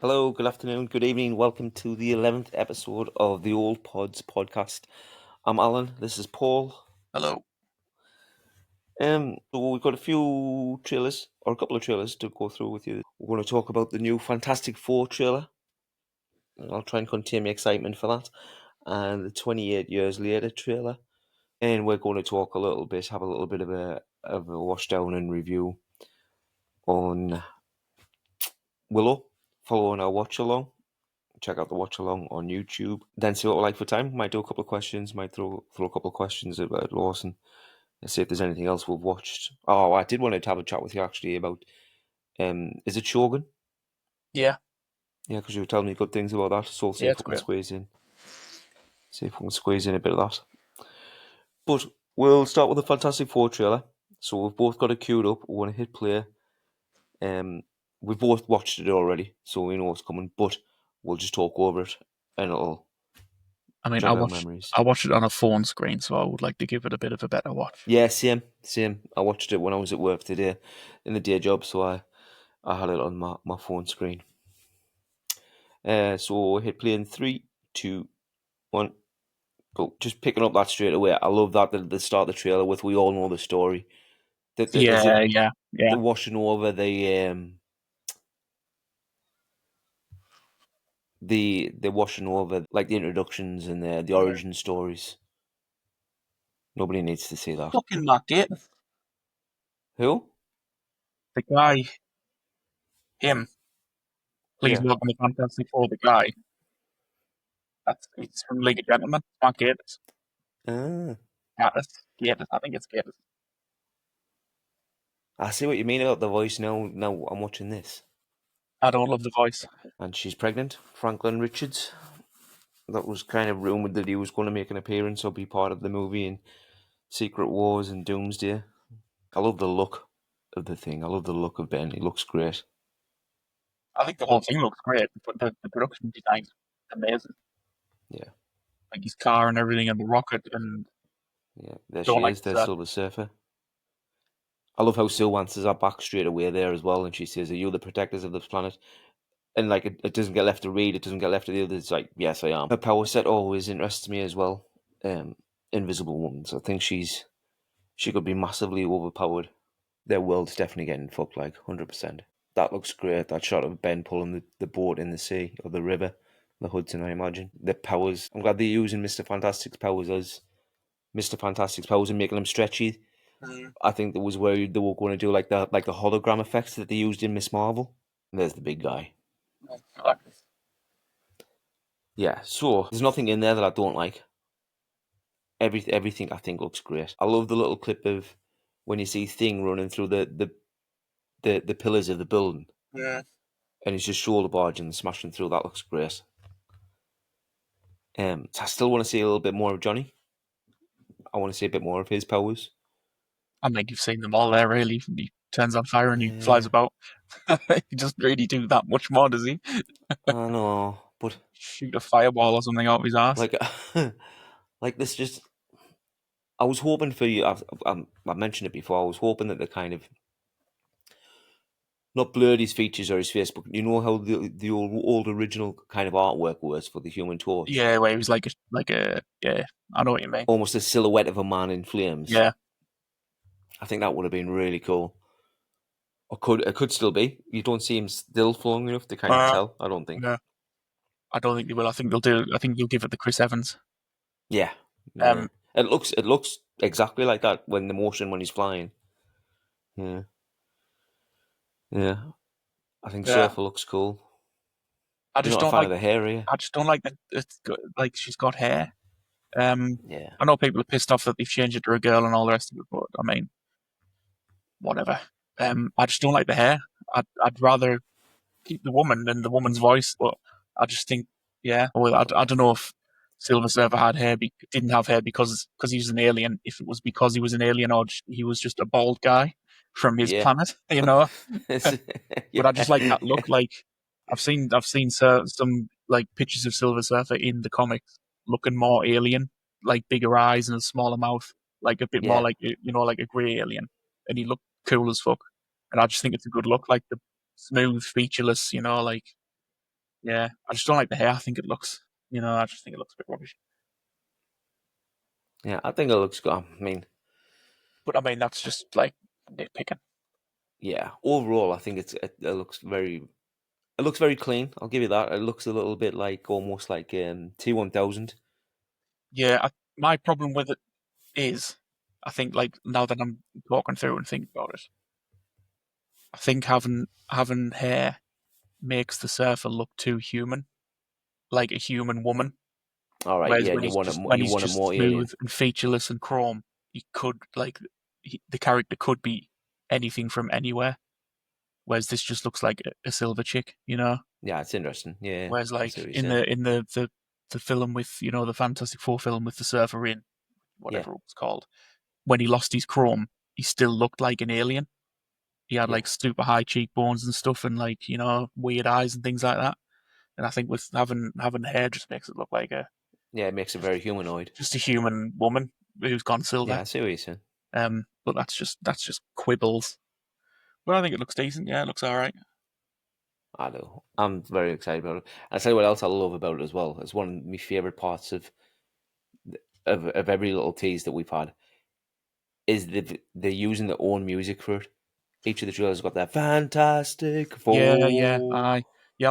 Hello, good afternoon, good evening. Welcome to the 11th episode of the Old Pods podcast. I'm Alan. This is Paul. Hello. So we've got a few trailers, or a couple of trailers to go through with you. We're going to talk about the new Fantastic Four trailer. I'll try and contain my excitement for that. And the 28 Years Later trailer. And we're going to talk a little bit, have a little bit of a washdown and review on Willow, following our watch along. Check out the watch along on YouTube. Then see what we like for time. Might do a couple of questions. Might throw a couple of questions about Lawson and see if there's anything else we've watched. Oh, I did want to have a chat with you actually about. Is it Shogun? Yeah. Yeah, because you were telling me good things about that. So we'll see Yeah, if it's we can great. squeeze in. See if we can squeeze in a bit of that. But we'll start with the Fantastic Four trailer. So we've both got it queued up. We want to hit play. We've both watched it already, so we know what's coming. But we'll just talk over it, and it'll I mean, jog our memories. I watched it on a phone screen, so I would like to give it a bit of a better watch. Yeah, same. I watched it when I was at work today, in the day job, so I had it on my phone screen. So hit play in 3, 2, 1. But just picking up that straight away, I love that at the start of the trailer with we all know the story. As if Yeah. they're washing over they're washing over like the introductions and the origin stories. Nobody needs to see that. Fucking Matt Gaten. Who? The guy, him, please Yeah. welcome the Fantastic Four, the guy. It's from League of Gentlemen. Matt Gaten. Ah, Gaten. I think it's Gaten. I see what you mean about the voice now. Now I'm watching this. I don't love the voice. And she's pregnant, Franklin Richards. That was kind of rumoured that he was going to make an appearance or be part of the movie in Secret Wars and Doomsday. I love the look of the thing. I love the look of Ben. He looks great. I think the whole thing looks great, but the production design's amazing. Yeah. Like his car and everything, and the rocket, and Yeah. There don't she like is, the that. Silver Surfer. I love how Sue answers her back straight away there as well, and she says, "Are you the protectors of this planet?" And like it doesn't get left to read, it doesn't get left to the others. It's like, yes, I am. Her power set always interests me as well. Invisible Woman. So I think she could be massively overpowered. Their world's definitely getting fucked, like 100%. That looks great. That shot of Ben pulling the boat in the sea or the river, the Hudson, I imagine. The powers. I'm glad they're using Mr. Fantastic's powers as Mr. Fantastic's powers and making them stretchy. I think that was where they were going to do like the hologram effects that they used in Miss Marvel. And there's the big guy. Yeah, so there's nothing in there that I don't like. Everything I think looks great. I love the little clip of when you see Thing running through the pillars of the building. Yeah. And he's just shoulder barging and smashing through. That looks great. So I still want to see a little bit more of Johnny. I want to see a bit more of his powers. I mean, you've seen them all there, really. He turns on fire and he flies about. He doesn't really do that much more, does he? I know, but Shoot a fireball or something out of his ass. like, like this just. I was hoping for you. I've mentioned it before. I was hoping that they kind of not blurred his features or his face, but you know how the old original kind of artwork was for the Human Torch. Yeah, where he was like a yeah. I know what you mean. Almost a silhouette of a man in flames. Yeah, I think that would have been really cool. Or it could still be. You don't see him still for long enough to kind of tell. I don't think. yeah. I don't think they will. I think they'll do. I think you'll give it the Chris Evans. Yeah. Um, It looks exactly like that when he's flying. Yeah. Yeah. I think yeah. Surfer looks cool. I You're just not a don't fan like. of the hair, are you? I just don't like that. It's got, like she's got hair. Yeah. I know people are pissed off that they've changed it to a girl and all the rest of it, but I mean, whatever. I just don't like the hair. I'd rather keep the woman than the woman's voice, but I just think, yeah. Well, I don't know if Silver Surfer had hair, didn't have hair because he was an alien. If it was because he was an alien, or he was just a bald guy from his Yeah. planet, you know. Yeah. But I just like that look. Like I've seen some like pictures of Silver Surfer in the comics looking more alien, like bigger eyes and a smaller mouth, like a bit more Yeah. like like a grey alien, and he looked cool as fuck. And I just think it's a good look, like the smooth, featureless, like Yeah, I just don't like the hair. I think it looks, I just think it looks a bit rubbish. Yeah, I think it looks good. I mean, But I mean, that's just like nitpicking. yeah, overall, I think it looks very clean. I'll give you that. It looks a little bit like almost like T1000. Yeah, my problem with it is, I think like now that I'm talking through and thinking about it, I think having hair makes the surfer look too human, like a human woman. All right, Whereas yeah, when and he's just you want it more alien. smooth and featureless and chrome, he could like the character could be anything from anywhere. Whereas this just looks like a silver chick, you know. Yeah, it's interesting. Yeah, Whereas I see like what you're in saying. the film with the Fantastic Four film with the surfer in Yeah, whatever it was called, when he lost his chrome, he still looked like an alien. He had yeah, like super high cheekbones and stuff, and like weird eyes and things like that. And I think with having hair just makes it look like a yeah. It makes it very humanoid. just a human woman who's gone Yeah, silver. I see what you're saying. But that's just quibbles. But I think it looks decent. Yeah, it looks all right. I do. I'm very excited about it. And I tell you what else I love about it as well. It's one of my favorite parts of every little tease that we've had is they're using their own music for it. Each of the trailers got that Fantastic Yeah, yeah. Four. I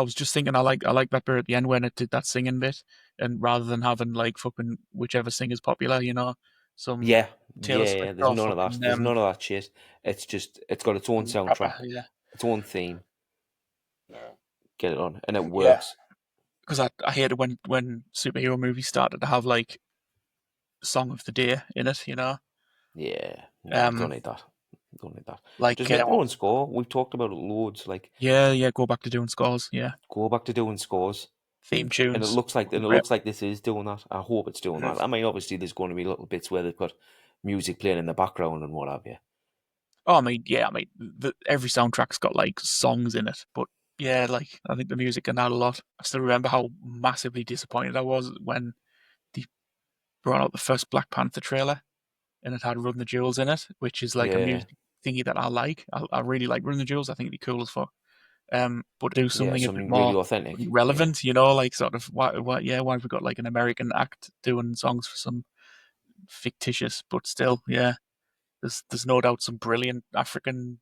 was just thinking I like that bit at the end when it did that singing bit, and rather than having like fucking whichever singer's popular, some Yeah, Taylor yeah, yeah. Swift There's or none of that. fucking There's none of that shit. It's just it's got its own rapper. soundtrack, Yeah, its own theme. Get it on, and it yeah. works. Because I hate it when superhero movies started to have like song of the day in it. Yeah, no, don't Um, need that. Don't need that. like Just make their own score. We've talked about it loads. Like yeah, yeah. Go back to doing scores. Yeah, go back to doing scores. theme And tunes. it Great. looks like this is doing that. I hope it's doing that. I mean, obviously, there's going to be little bits where they've got music playing in the background and what have you. Oh, I mean, yeah, I mean, every soundtrack's got like songs in it, but yeah, like I think the music can add a lot. I still remember how massively disappointed I was when they brought out the first Black Panther trailer and it had Run the Jewels in it, which is like a Yeah, music thingy that I like. I really like Run the Jewels. I think it'd be cool as fuck. But do yeah, something a bit something really more authentic. Yeah, relevant, like sort of why have we got like an American act doing songs for some fictitious, but still, yeah. There's no doubt some brilliant African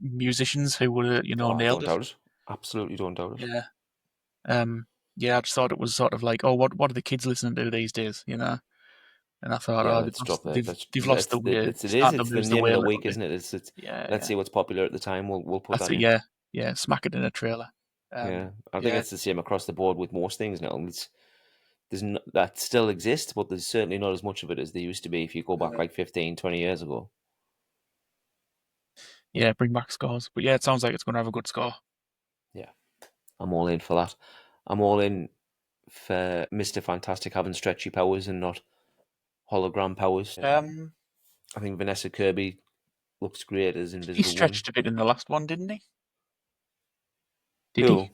musicians who would have, oh, I nailed don't it. doubt it. Absolutely don't doubt it. Yeah. Yeah, I just thought it was sort of like, oh, what are the kids listening to these days, And I thought, Yeah, oh, let's drop it. they've lost the way, It is. starting to It's lose the the name way of a the little week, bit. isn't it? It's Yeah, let's yeah. see what's popular at the time. We'll put That's that it. in. Yeah, yeah. Smack it in a trailer. Yeah, I think Yeah, it's the same across the board with most things now. That still exists, but there's certainly not as much of it as there used to be if you go back like 15, 20 years ago. yeah. Bring back scores, but yeah, it sounds like it's going to have a good score. Yeah, I'm all in for that. I'm all in for Mr. Fantastic having stretchy powers and not hologram powers. Um, I think Vanessa Kirby looks great as he Invisible Woman. stretched a bit in the last one, didn't he? Did Who? he?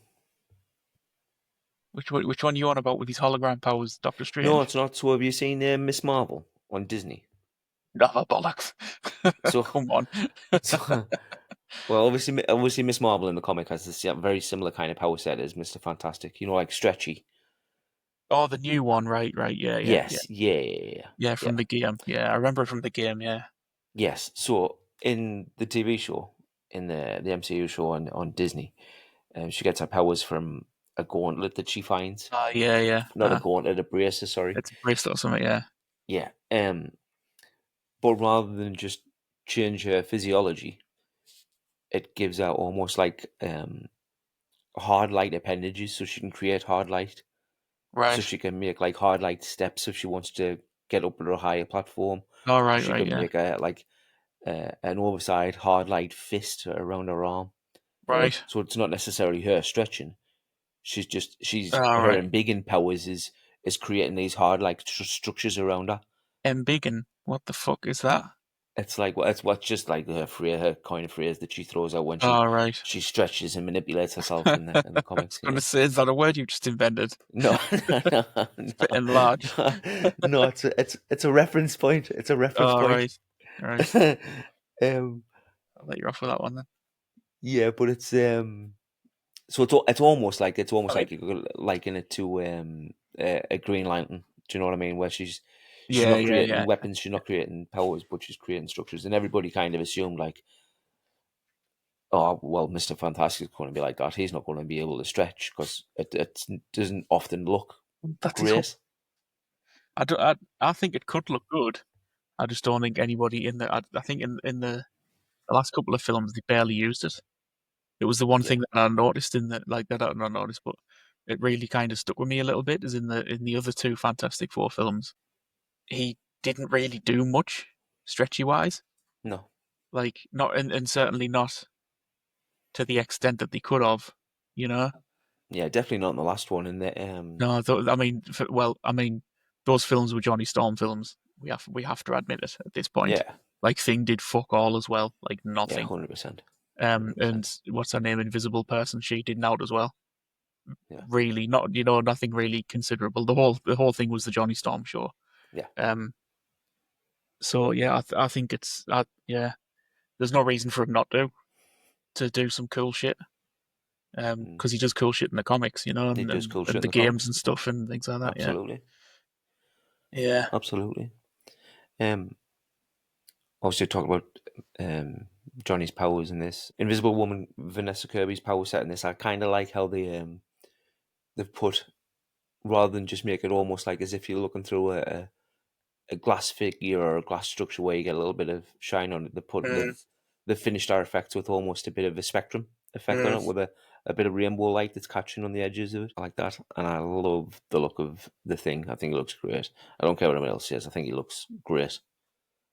Which one you on about with his hologram powers, Doctor No, Strange? it's not. So have you seen Miss Marvel on Disney? No, bollocks. So, Come on. so well, obviously, Miss Marvel in the comic has this very similar kind of power set as Mister Fantastic. You know, like stretchy. Oh, the new one, right, right, yeah, yeah, yeah. Yes, yeah, yeah, yeah, Yeah, yeah. from the game. Yeah, I remember it from the game, yeah. Yes. So in the TV show, in the MCU show on Disney, she gets her powers from a gauntlet that she finds. Yeah, yeah. Not a gauntlet, a bracer. Sorry. It's a bracelet or something, yeah. Yeah. But rather than just change her physiology, it gives out almost like hard light appendages, so she can create hard light. So Right. she can make like hard light steps if she wants to get up to a higher platform. Oh, So right, she right, can yeah. make a like an oversized hard light fist around her arm. Right. So it's not necessarily her stretching. She's All her right. embiggen powers is creating these hard like structures around her. Embiggen. What the fuck is that? It's like it's what's just like her kind of phrase that she throws out when All right. she stretches and manipulates herself I in the comics. was going to Yeah. say, is that a word you just invented? No, no, Fit no, enlarge. no, no. It's a reference point. It's a reference All point. right. All right. um, I'll let you off with that one then. yeah, but it's So it's almost like I mean, you could liken it to a Green Lantern. Do you know what I mean? Where she's yeah, not yeah, creating yeah. weapons, she's not creating powers, but she's creating structures, and everybody kind of assumed like, oh well, Mister Fantastic is going to be like that. He's not going to be able to stretch because it doesn't often look That's his whole. great. I, do, I think it could look good. I just don't think anybody in the. I think in the last couple of films they barely used it. It was the one Yeah, thing that I noticed in the like that I not noticed, but it really kind of stuck with me a little bit. Is in the other two Fantastic Four films, he didn't really do much stretchy wise. no, Like not and certainly not to the extent that they could have. You know, yeah, definitely not in the last one. And the no, I mean, I mean, those films were Johnny Storm films. We have to admit it at this point. yeah, Like Thing did fuck all as well, like yeah, nothing. 100%, And 100%, what's her name, Invisible Person, she did out as well. yeah, Really, not nothing really considerable. The whole thing was the Johnny Storm show. yeah, Um, so yeah, I think it's yeah. There's no reason for him not to do some cool shit. mm. Because he does cool shit in the comics, He does cool shit and in the the games comics. and stuff and things like that. Yeah, Absolutely, yeah, absolutely. Um, Obviously talk about Johnny's powers in this. Invisible Woman, Vanessa Kirby's power set in this. I kind of like how they've put, rather than just make it almost like as if you're looking through a glass figure or a glass structure where you get a little bit of shine on it. mm, They've finished our effects with almost a bit of a spectrum effect on it, mm. with a bit of rainbow light that's catching on the edges of it. I like that, and I love the look of the Thing. I think it looks great. I don't care what anyone else says. I think he looks great.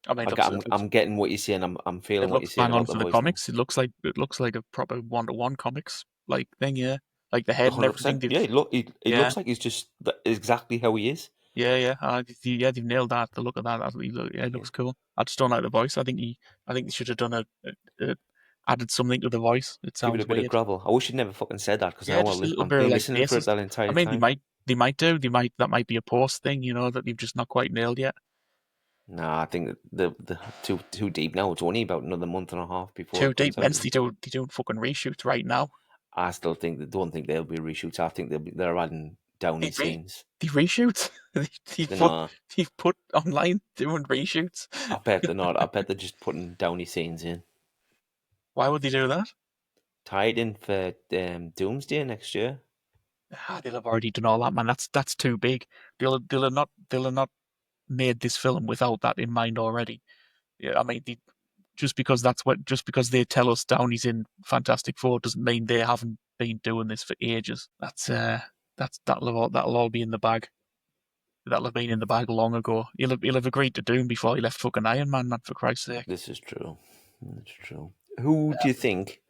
I mean, I'm getting what you're saying. I'm it feeling what you're looks saying bang on about the for the voice now. comics. It looks like a proper 1-to-1 comics like thing. Yeah, like the head and everything. 100%. Yeah, he Yeah, looks like he's just exactly how he is. yeah, yeah. Yeah, they've nailed that. The look of that. Yeah, it Yeah. looks cool. I just don't like the voice. I think they should have done a added something to the voice. It Give it a sounds bit of weird. gravel. I wish he'd never fucking said that because Yeah, now just a little I'll bit be of like listening for it bases. that I entire mean, time. that might be a post thing, that they've just not quite nailed yet. Nah, I think the too deep now. It's only about another month and a half before Too it deep, comes out. Men's they doing fucking reshoots right now. I still don't think they'll be reshoots. I think they're adding Downey They re scenes. they reshoots. No, They put online doing reshoots. I bet they're not. I bet they're just putting Downey scenes in. Why would they do that? Tied in for Doomsday next year. They'll have already done all that, man. That's too big. They'll have not made this film without that in mind already. Yeah, I mean, just because they tell us Downey's in Fantastic Four doesn't mean they haven't been doing this for ages. That'll all be in the bag. That'll have been in the bag long ago. He'll have agreed to Doom before he left fucking Iron Man, man, for Christ's sake. This is true. That's true. Who do you think,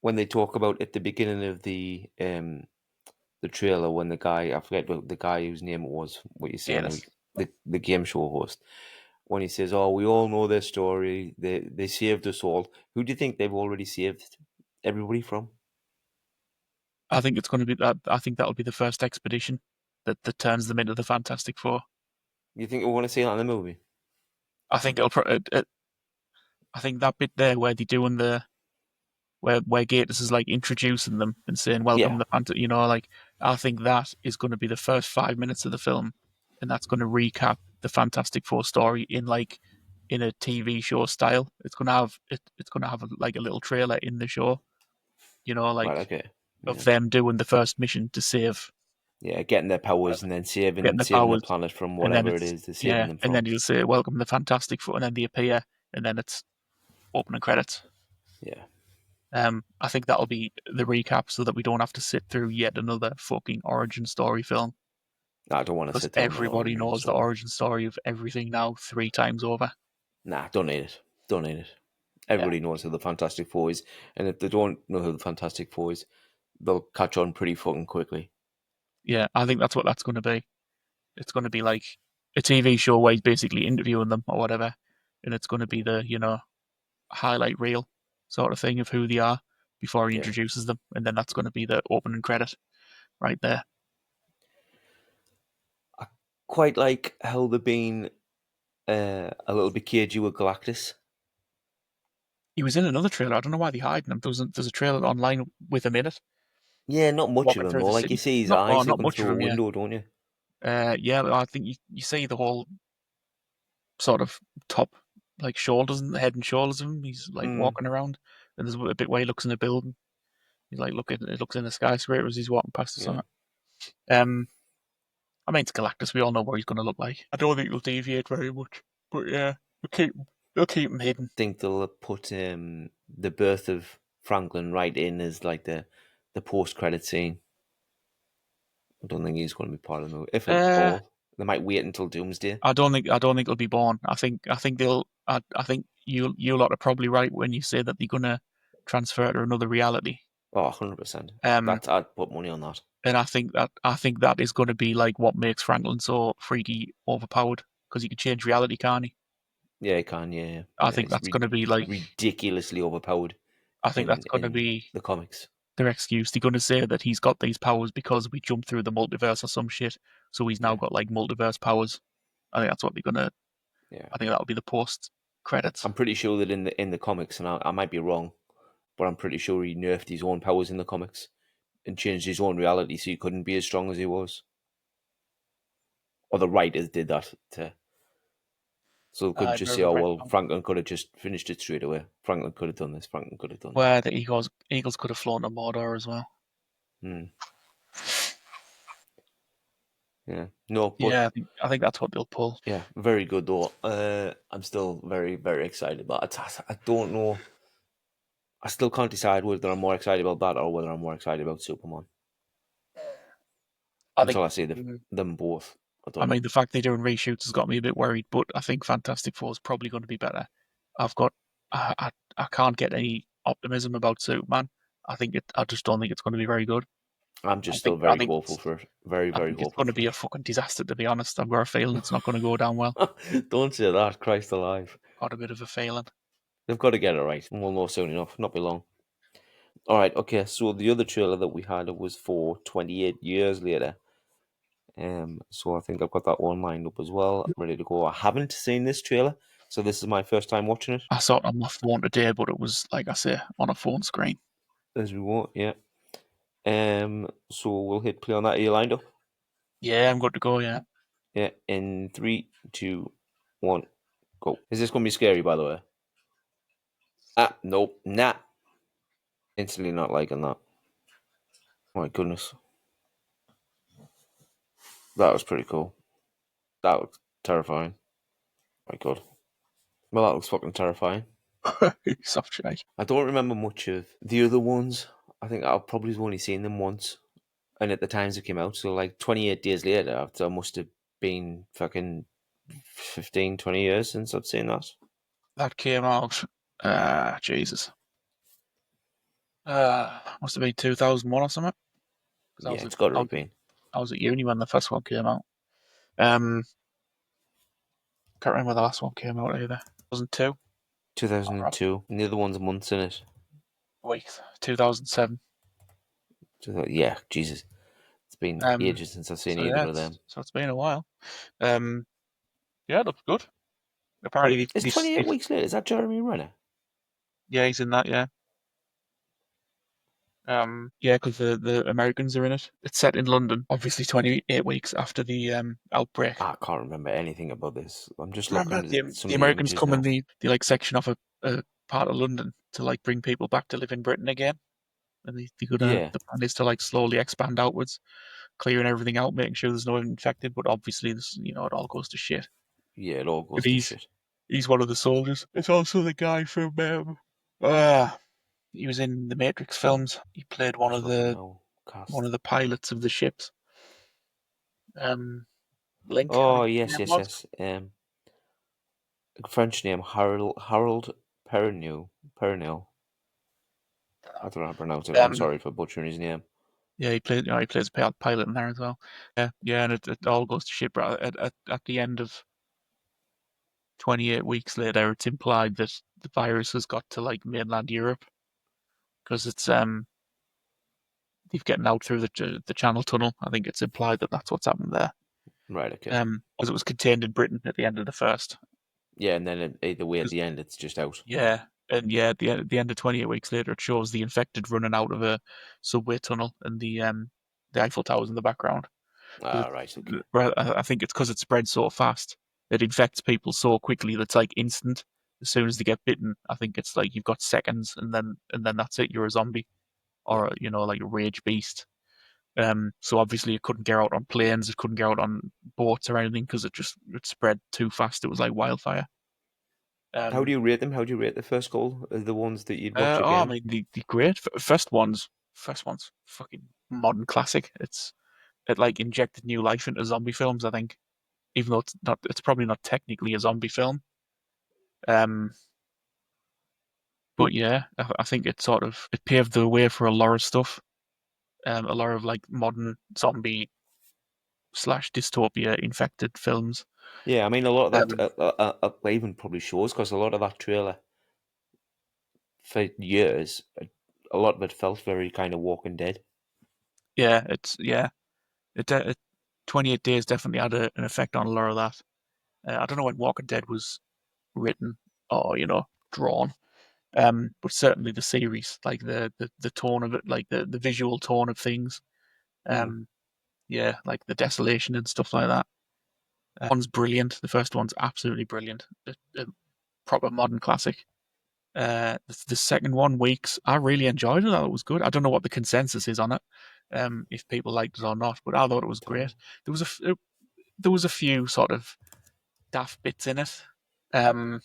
when they talk about at the beginning of the trailer, when the guy, I forget what the guy whose name it was, what you're saying, Yes. the game show host, when he says, "Oh, we all know their story. They saved us all." Who do you think they've already saved everybody from? I think it's going to be that. I think that'll be the first expedition that turns them into the Fantastic Four. You think we're going to see that in the movie? I think I think that bit there where they're doing where Gatus is like introducing them and saying Yeah, welcome the like I think that is going to be the first 5 minutes of the film, and that's going to recap the Fantastic Four story in a TV show style. It's going to have like a little trailer in the show, right, like okay, of yeah, them doing the first mission to save yeah, getting their powers whatever, and then getting the saving the powers, planet from and then whatever it it's is they're saving yeah, them and then from. he'll say welcome the Fantastic Four, and then they appear, and then it's opening credits. Yeah, I think that'll be the recap so that we don't have to sit through yet another fucking origin story film I don't want to because sit through another everybody origin knows the story. origin story of everything now 3 times over. Nah, don't need it. Don't need it. Yeah, Everybody knows who the Fantastic Four is, and if they don't know who the Fantastic Four is, they'll catch on pretty fucking quickly. yeah, I think that's what that's going to be. It's going to be like a TV show where he's basically interviewing them or whatever, and it's going to be the highlight reel sort of thing of who they are before he Yeah, introduces them, and then that's going to be the opening credit right there. I quite like how they've been a little bit cagey with Galactus. He was in another trailer. I don't know why they're hiding him. There's a trailer online with him in it, Yeah, not much of walking him through though. the Like you city. see his eyes Not looking much of through a him. Yeah. window, don't you? Yeah. I think you see the whole sort of top, like shoulders and head and shoulders of him. He's like Mm, walking around, and there's a bit where he looks in a building. He's like looking. It looks in the skyscraper as he's walking past or yeah. something. Um, I mean, it's Galactus. We all know what he's going to look like. I don't think he'll deviate very much, but yeah, we'll keep him hidden. Think they'll put the birth of Franklin right in as like the post credit scene. I don't think he's going to be part of the movie, if at Uh, all. They might wait until Doomsday. I don't think he'll be born. I think they'll. I think you lot are probably right when you say that they're going to transfer to another reality. Oh, 100%. Um, That's I'd put money on that. and I think that is going to be like what makes Franklin so freaky overpowered because he can change reality, can't he? Yeah, he can. Yeah, I yeah. think He's that's going to be like ridiculously overpowered I think that's going to in be the comics. their excuse. They're going to say that he's got these powers because we jumped through the multiverse or some shit. So he's now Yeah, got like multiverse powers. I think that's what they're gonna. yeah. I think that'll be the post credits. I'm pretty sure that in the comics, and I might be wrong, but I'm pretty sure he nerfed his own powers in the comics and changed his own reality so he couldn't be as strong as he was. Or the writers did that to. So they couldn't I've just say, never "Oh read well, Franklin could have just finished it straight away. Franklin could have done this. Franklin could have done that." where the Eagles could have flown to Mordor as well. Hmm. Yeah. No, but Yeah, I think that's what they'll pull. yeah, very good though. I'm still very, very excited, but I don't know. I still can't decide whether I'm more excited about that or whether I'm more excited about Superman I think. until I see mm, them both. I I don't mean, know. the fact they're doing reshoots has got me a bit worried, but I think Fantastic Four is probably going to be better. I've got. I can't get any optimism about Superman. I think it. I just don't think it's going to be very good. I'm just still very hopeful for it. Very, I very think it's hopeful going to for be a fucking disaster, to be honest. I've got a feeling it's not going to go down well. it. Don't say that, Christ alive. Got a bit of a feeling. They've got to get it right, and we'll know soon enough. Not be long. All right, okay. So the other trailer that we had was for 28 years later. So I think I've got that one lined up as well, ready to go. I haven't seen this trailer, so this is my first time watching it. I saw it on my phone today, but it was like I say on a phone screen. As we want, yeah. So we'll hit play on that. Are you lined up? Yeah, I'm good to go. Yeah. Yeah. In three, two, one, go. Is this going to be scary? By the way. Ah, nope, nah. Instantly not liking that. Oh my goodness, that was pretty cool. That looks terrifying. Oh my god. Well, that looks fucking terrifying. Soft shake. I don't remember much of the other ones. I think I've probably only seen them once, and at the times it came out. So like 28 days later, after I must have been fucking 15, 20 years since I've seen that. That came out. Jesus. Must have been 2001 or something. Because Yeah, it's got to have been I was at uni when the first one came out. Um, can't remember the last one came out either. 2002. Or 2002. And the other one's months in it. weeks. 2007. Yeah, Jesus, it's been ages since I've seen So yeah, either of them. it's been a while. Um, yeah, it looks good. Apparently, It's 28 weeks later. Is that Jeremy Renner? yeah, he's in that. Yeah. Yeah, because the Americans are in it. It's set in London, obviously 28 weeks after the outbreak. I can't remember anything about this. I'm just Remember looking at some the of the Americans images come and now. they like section off a part of London to like bring people back to live in Britain again, and Yeah, the plan is to like slowly expand outwards, clearing everything out, making sure there's no one infected. But obviously, this it all goes to shit. yeah, it all But goes to shit. he's one of the soldiers. It's also the guy from uh, he was in the Matrix films. He played Just looking now. one Cast. of the pilots of the ships. Link, I Oh think his yes, name yes, was. yes. French name Harold Perrineau. Perrineau. I don't know how to pronounce it. I'm Um, sorry for butchering his name. yeah, he plays a pilot in there as well. Yeah, and it all goes to shit. But at the end of 28 weeks later, it's implied that the virus has got to like mainland Europe because it's they've getting out through the Channel Tunnel. I think it's implied that that's what's happened there. Right. Okay. Because it was contained in Britain at the end of the first. Yeah, and then either way at the end, it's just out. Yeah, and yeah, at the end of 28 weeks later, it shows the infected running out of a subway tunnel and the Eiffel Tower's in the background. Ah, right, okay. I think it's because it spreads so fast. It infects people so quickly that's like instant. As soon as they get bitten, I think it's like you've got seconds, and then that's it. You're a zombie, Yeah. or like a rage beast. So obviously it couldn't get out on planes, it couldn't get out on boats or anything because it spread too fast. It was like wildfire. How do Um, you rate them? How do you rate the first goal? The ones that you'd watch I again? mean the great first one's fucking modern classic. It like injected new life into zombie films. I think, even though it's probably not technically a zombie film. Um, but yeah, I think it paved the way for a lot of stuff. A lot of like modern zombie slash dystopia infected films. Yeah, I mean, a lot of that, Um, even probably shows, because a lot of that trailer for years, a lot of it felt very kind of Walking Dead. yeah, it 28 Days definitely had an effect on a lot of that. I don't know when Walking Dead was written or drawn, but certainly the series, like the tone of it, like the visual tone of things. Mm. Um, yeah, like the desolation and stuff like that. One's brilliant. The first one's absolutely brilliant. A proper modern classic. The second one, Weeks, I really enjoyed it. I thought it was good. I don't know what the consensus is on it, if people liked it or not, but I thought it was great. There was there was a few sort of daft bits in it. Um,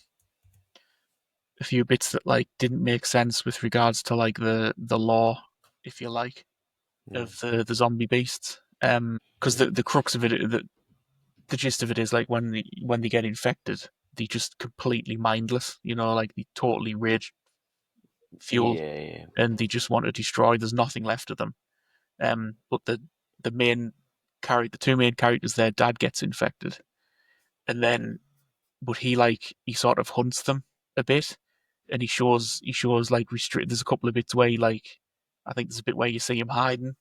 a few bits that like didn't make sense with regards to like the law, if you like, Yeah. of the zombie beasts. Because the crux of it, the gist of it is like when they get infected, they just completely mindless. Like they totally rage fueled, Yeah, yeah. and they just want to destroy. There's nothing left of them. But the main the two main characters, their dad gets infected, and then but he sort of hunts them a bit, and he shows like restrict. There's a couple of bits where he like, I think there's a bit where you see him hiding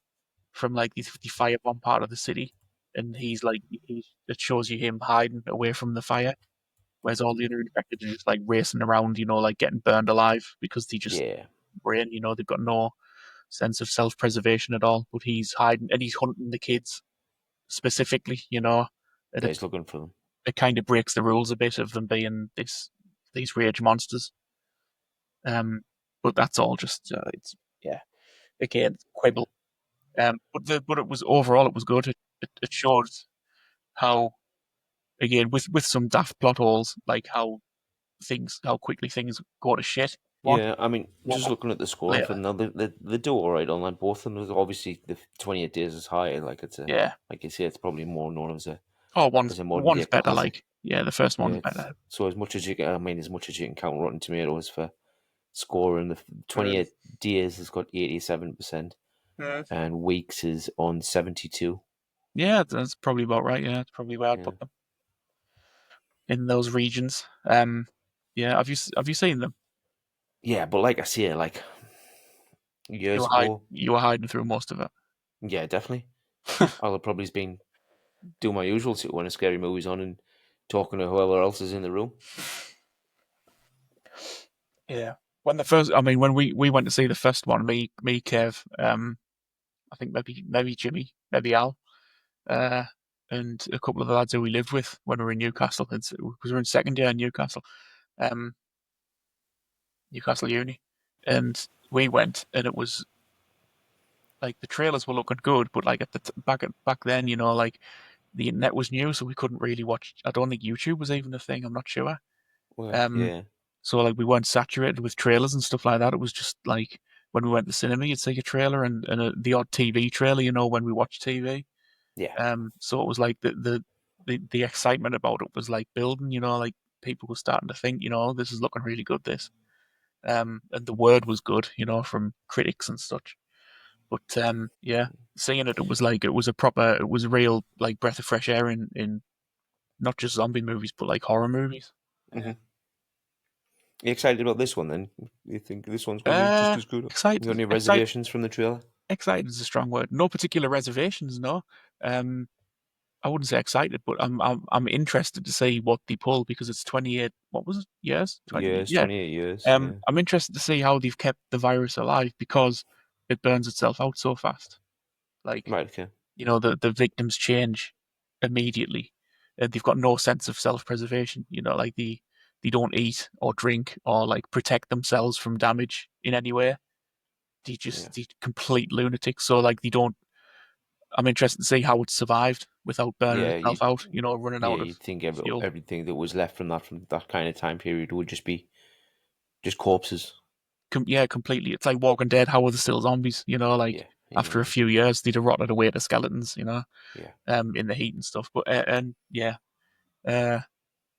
from like the firebomb part of the city, and he's like it shows you him hiding away from the fire, whereas all the other infected are just like racing around, like getting burned alive because they just Yeah. brain, they've got no sense of self preservation at all. But he's hiding and he's hunting the kids specifically, and Yeah, he's looking for them. it kind of breaks the rules a bit of them being these rage monsters. Um, but that's all just it's yeah, again quibble. But it was overall it was good. It showed how, again, with some daft plot holes, like how quickly things go to shit. Yeah, I mean, One just looking at the scoring for later. them now, they do all right on that. Both of them, obviously, the 28 days is higher. Yeah. Like you say, it's probably more known Oh, as a modern one's day better. classic. Like, yeah, the first Yeah, one's better. so as much as you can, I mean, as much as you can count Rotten Tomatoes for scoring, the Mm. 28 days has got 87%, Mm. and Weeks is on 72. Yeah, that's probably about right. Yeah, it's probably where I'd Yeah, put them in those regions. Yeah, have you seen them? yeah, but like I say, like years ago, You were hiding through most of it. yeah, definitely. I'll have probably been do my usual when a scary movie's on and talking to whoever else is in the room. Yeah. I mean, when we went to see the first one, Kev, I think maybe Jimmy, maybe Al, uh, and a couple of the lads who we lived with when we were in Newcastle, because we were in second year in Newcastle, um, Newcastle Uni, and we went, and it was like the trailers were looking good, but like back then, like the internet was new, so we couldn't really watch. I don't think YouTube was even a thing. I'm not sure. Well, Um, yeah, so like we weren't saturated with trailers and stuff like that. It was just like when we went to the cinema, you'd see a trailer and the odd TV trailer, when we watched TV. yeah, So it was like the excitement about it was like building, like people were starting to think, this is looking really good, this. And the word was good, from critics and such. But yeah, seeing it, it was a real like breath of fresh air in not just zombie movies, but like horror movies. hmm. You excited about this one then? You think this one's going to be just as good? You got any Excited, reservations from the trailer? excited is a strong word. No particular reservations, no. Um, I wouldn't say excited, but I'm interested to see what they pull because it's 28. What was it? Years? 20. Years, Yeah. 28 years. Yeah. I'm interested to see how they've kept the virus alive because it burns itself out so fast. Like, Right. Okay. the victims change immediately. They've got no sense of self-preservation. Like they don't eat or drink or like protect themselves from damage in any way. Yeah. They complete lunatics. So like they don't. I'm interested to see how it survived without burning Yeah. itself out. Running Yeah. out of You'd think fuel. everything that was left from that kind of time period would just be just corpses. Yeah, completely. It's like Walking Dead. How are they still zombies? Like Yeah. Yeah. after a Yeah. few years, they'd have rotted away to skeletons. Yeah. In the heat and stuff. But and uh,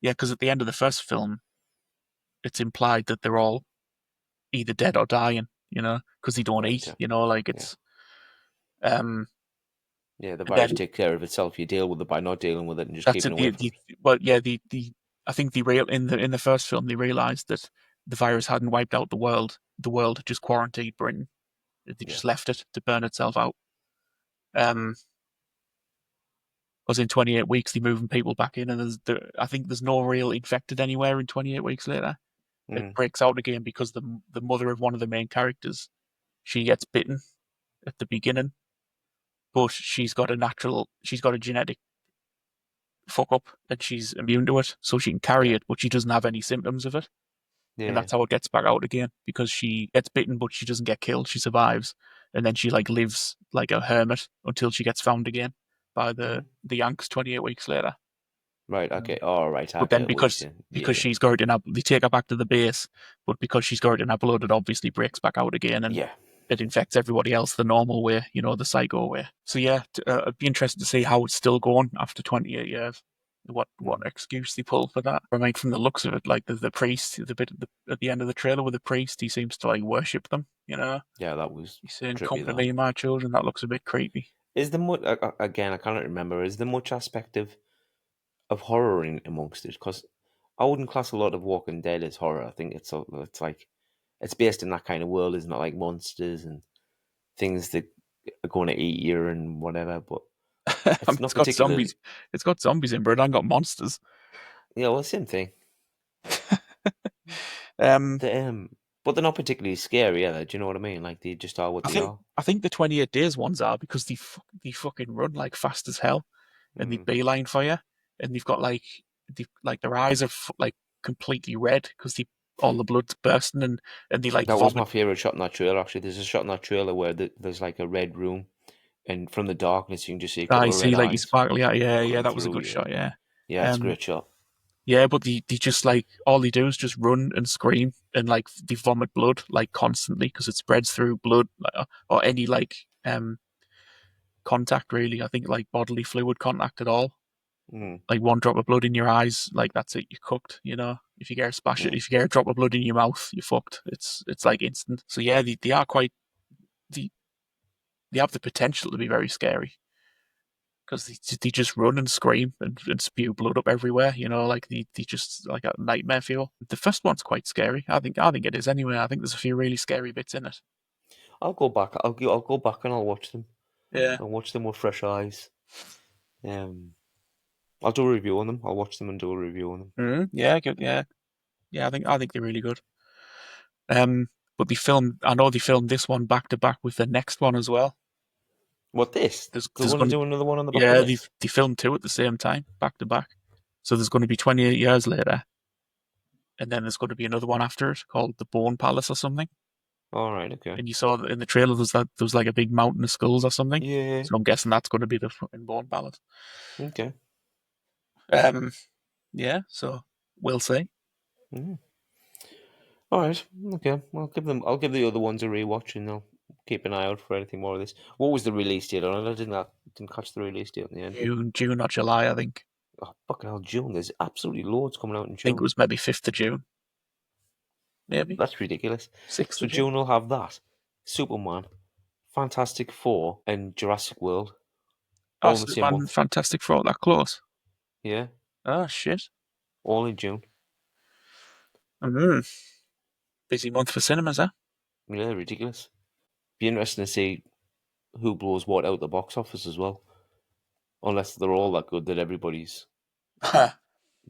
yeah, because at the end of the first film, it's implied that they're all either dead or dying. Because they don't Right. eat. Okay. Like Yeah. it's um, Yeah. The and virus then takes care of itself. You deal with it by not dealing with it and just that's keeping it. away from it. Well, yeah, the I think the real in the first film they realized that the virus hadn't wiped out the world. The world had just quarantined Britain. They Yeah. just left it to burn itself out. Um, because in 28 weeks they're moving people back in, and I think there's no real infected anywhere in 28 weeks later. It Mm. breaks out again because the mother of one of the main characters, she gets bitten at the beginning, but she's got a genetic fuck up and she's immune to it, so she can carry Yeah. it, but she doesn't have any symptoms of it. And Yeah. that's how it gets back out again because she gets bitten, but she doesn't get killed. She survives, and then she like lives like a hermit until she gets found again by Mm. the Yanks 28 weeks later. Right. Okay. Um, All right. I but then get what you're saying. Yeah. because Yeah. she's got it in her, they take her back to the base, but because she's got it in her blood, it obviously breaks back out again, and Yeah. it infects everybody else the normal way, the psycho way. So yeah, I'd be interested to see how it's still going after 28 years. What Mm. excuse they pull for that? I mean, from the looks of it, like the priest, the bit at the end of the trailer with the priest, he seems to like worship them. Yeah. That was He's saying, trippy. "Come to That me, my children." That looks a bit creepy. is the much again. I cannot remember. Is there much aspect of horror in amongst it? Because I wouldn't class a lot of Walking Dead as horror. I think it's like it's based in that kind of world, isn't it? Like monsters and things that are going to eat you and whatever. But I it's mean, not it's got particularly. zombies. It's got zombies in, but it ain't got monsters. Yeah, well, same thing. um, The, but they're not particularly scary either. Do you know what I mean? Like they just are what they are. I think the 28 days ones are because they fucking run like fast as hell, and they Mm. beeline for you, and they've got like their eyes are like completely red because all the blood's bursting, and they like That was vomit. my favorite shot in that trailer. Actually, there's a shot in that trailer where there's like a red room, and from the darkness you can just see a couple I of red see like you eyes sparkly. Yeah, coming that was a through. good Yeah, shot. Yeah, yeah, it's a um, great shot. yeah, but they just like all they do is just run and scream and like they vomit blood like constantly because it spreads through blood or any like contact really. I think like bodily fluid contact at all. Mm. Like one drop of blood in your eyes, like that's it, you're cooked. If you get a Yeah, if you get a drop of blood in your mouth, you're fucked. It's like instant. So yeah, they are quite they, they have the potential to be very scary because they just run and scream and spew blood up everywhere. Like they just like a nightmare fuel. The first one's quite scary. I think it is anyway. I think there's a few really scary bits in it. I'll go back. I'll go back and I'll watch them. Yeah. I'll watch them with fresh eyes. Um, I'll do a review on them. I'll watch them and do a review on them. Yeah. Good. Yeah. Yeah. I think they're really good. Um. But I know they filmed this one back to back with the next one as well. What this? They're There's going to going do another one on the back of Yeah, this. they filmed two at the same time, back to back. So there's going to be 28 years later, and then there's going to be another one after it called the Bone Palace or something. All right. Okay. And you saw in the trailer there was like a big mountain of skulls or something. Yeah. So I'm guessing that's going to be the fucking Bone Palace. Okay. Um, yeah. So we'll see. Mm. All right. Okay. I'll give the other ones a rewatch, and I'll keep an eye out for anything more of this. What was the release date on it? I didn't catch the release date in the end. June or July, I think. Oh, fucking hell, June. There's absolutely loads coming out in I think it June. was maybe 5th of June, maybe That's ridiculous. 6th So of June. June will have that, Superman, Fantastic Four, and Jurassic World Oh, all in the so same man, month. Fantastic Four that close. Yeah, Oh shit. all in June. Mm. Busy month for cinemas, huh? Yeah, ridiculous. Be interesting to see who blows what out the box office as well. unless they're all that good that everybody's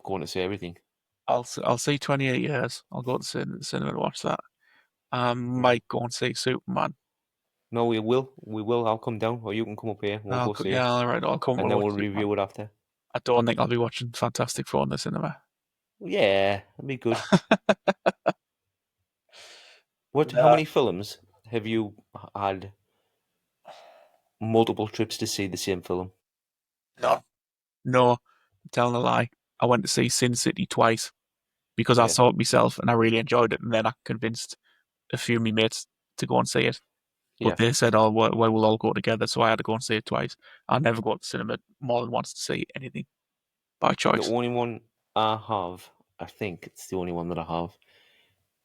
going to see everything. I'll see 28 Years. I'll go to the cinema to watch that. I Mm. might go and see Superman. No, we will. We will. I'll come down, or you can come up here. We'll go see Yeah, it, all right. I'll come and and then watch we'll Superman. review it after. I don't think I'll be watching Fantastic Four in the cinema. Yeah, that'd be good. What? How No, many films have you had multiple trips to see the same film? no, no. I'm telling a lie. I went to see Sin City twice because I Yeah, saw it myself and I really enjoyed it, and then I convinced a few of my mates to go and see it. But yeah. they said, "Oh, well, we'll all go together," so I had to go and see it twice. I never go to the cinema more than once to see anything by The choice. only one I have, I think it's the only one that I have,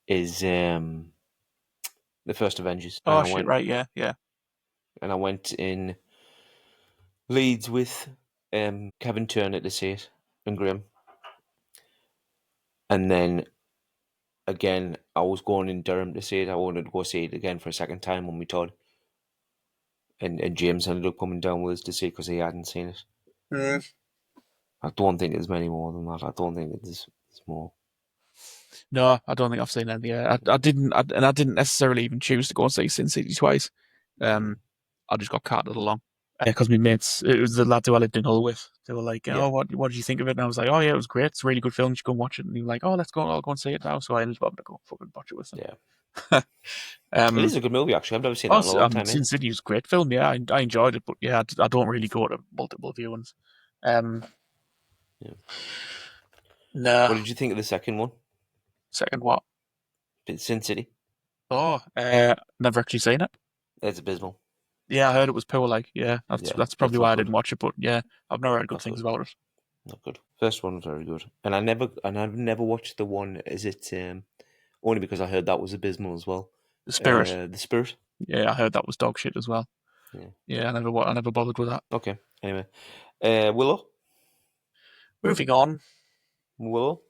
is the first Avengers, Oh shit! Right? Yeah, yeah. and I went in Leeds with Kevin Turner to see it and Graham, and then again I was going in Durham to see it. I wanted to go see it again for a second time when we told, and James ended up coming down with us to see it because he hadn't seen it. Mm. I don't think there's many more than that. I don't think there's more. No, I don't think I've seen any. I didn't, and I didn't necessarily even choose to go and see Sin City twice. Mm. Um, I just got carted along. Because my mates, it was the lads who I lived in Hull with. They were like, Yeah, "Oh, what did you think of it?" And I was like, "Oh yeah, it was great. It's a really good film. You should go and watch it." And they were like, "Oh, let's go. I'll go and see it now." So I ended up having to go fucking watch it with yeah. them. It is um, a good movie actually. I've never seen that in a long time. Sin City was a great film. Yeah, I enjoyed it, but yeah, I don't really go to multiple viewings. Um, Yeah. no, What did you think of the second one? second what? Sin City. Oh, never actually seen it. It's abysmal. Yeah, I heard it was poor. Like, yeah, Yeah, that's probably it's why not I good. didn't watch it. But yeah, I've never heard good Not things good. about it. Not good. First one was very good, and I've never watched the one. Is it only because I heard that was abysmal as well? The Spirit. The Spirit. Yeah, I heard that was dog shit as well. Yeah. Yeah, I never bothered with that. Okay. Anyway, Willow. Moving on. Willow.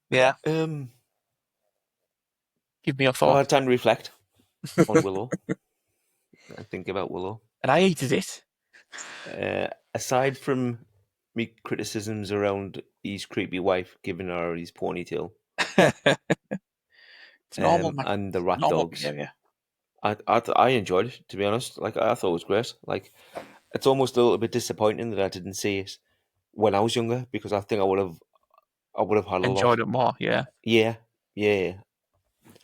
Yeah, Um, give me your I thoughts. had time to reflect on Willow and think about Willow. And I hated it. Aside from me criticisms around his creepy wife giving her his ponytail, It's normal, man. and the It's rat normal dogs, behavior. I enjoyed it, to be honest. Like I thought it was great. Like it's almost a little bit disappointing that I didn't see it when I was younger because I think I would have had a lot. Enjoyed it more. Yeah. Yeah, yeah.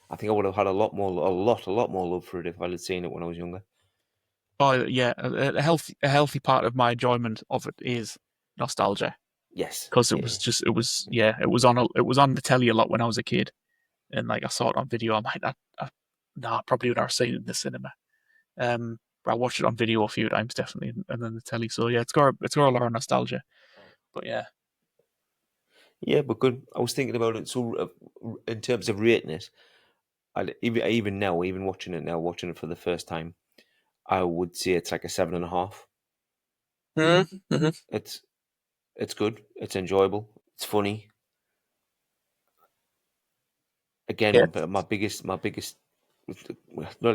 I think I would have had a lot more love for it if I had seen it when I was younger. Oh yeah. A healthy part of my enjoyment of it is nostalgia Yes, because yeah, it was it was on the telly a lot when I was a kid, and like I saw it on video. I might not. I probably would have seen it in the cinema. But I watched it on video a few times, definitely, and then the telly. So yeah, it's got a lot of nostalgia. But yeah, yeah. But good. I was thinking about it. So, in terms of rating it, even now, even watching it now, watching it for the first time, I would say it's like a 7.5. mm-hmm. It's it's good. It's enjoyable. It's funny. Again, Yeah. my biggest, not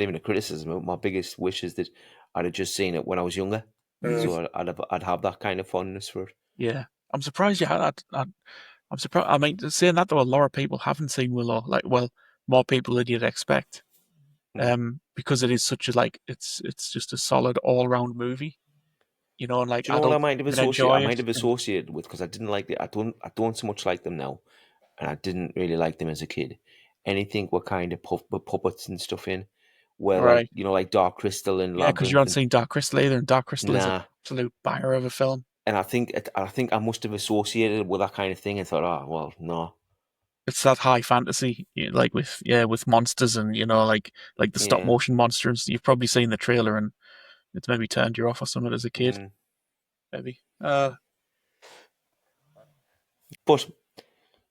even a criticism. My biggest wish is that I'd have just seen it when I was younger, Mm. so I'd have that kind of fondness for it. Yeah, I'm surprised you had that. I'm surprised. I mean, saying that though, a lot of people haven't seen Willow. Like, well, more people than you'd expect. Mm. Because it is such a like, it's just a solid all round movie. You know, and like Do you know what adults can I enjoy might it. have And associated with because I didn't like it. I don't so much like them now, and I didn't really like them as a kid. Anything with kind of with puppets and stuff in, where like right, like Dark Crystal and yeah, because you Labyrinth haven't and seen Dark Crystal either, and Dark Crystal is an nah. absolute banger of a film. And I think I must have associated with that kind of thing and thought, oh well, no, It's that high fantasy, like with monsters and like the stop yeah. motion monsters. You've probably seen the trailer and it's maybe turned you off or something as a kid, Mm. maybe. But